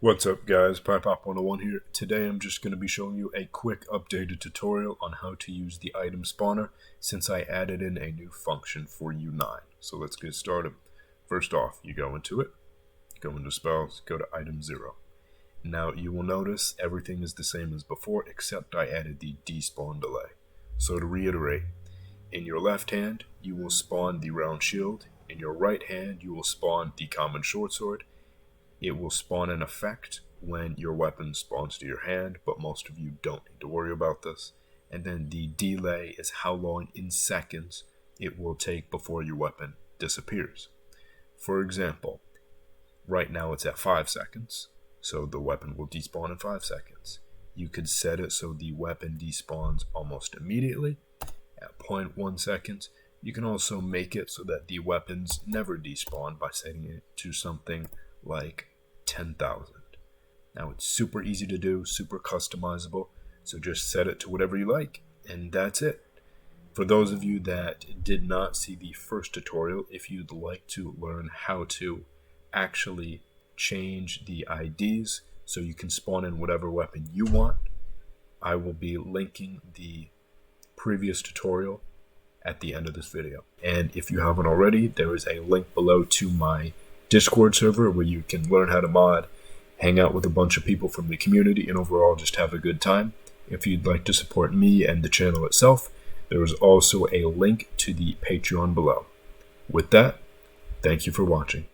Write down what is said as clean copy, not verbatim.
What's up guys, PyPop 101 here. Today I'm just going to be showing you a quick updated tutorial on how to use the item spawner since I added in a new function for U9. So let's get started. First off, you go into it, go into spells, go to item 0. Now you will notice everything is the same as before except I added the despawn delay. So to reiterate, in your left hand you will spawn the round shield, in your right hand you will spawn the common short sword. It will spawn an effect when your weapon spawns to your hand, but most of you don't need to worry about this. And then the delay is how long in seconds it will take before your weapon disappears. For example, right now it's at 5 seconds, so the weapon will despawn in 5 seconds. You could set it so the weapon despawns almost immediately at 0.1 seconds. You can also make it so that the weapons never despawn by setting it to something like 10,000. Now it's super easy to do, super customizable, so just set it to whatever you like, and that's it. For those of you that did not see the first tutorial, if you'd like to learn how to actually change the IDs so you can spawn in whatever weapon you want, I will be linking the previous tutorial at the end of this video. And if you haven't already, there is a link below to my Discord server where you can learn how to mod, hang out with a bunch of people from the community, and overall just have a good time. If you'd like to support me and the channel itself, there is also a link to the Patreon below. With that, thank you for watching.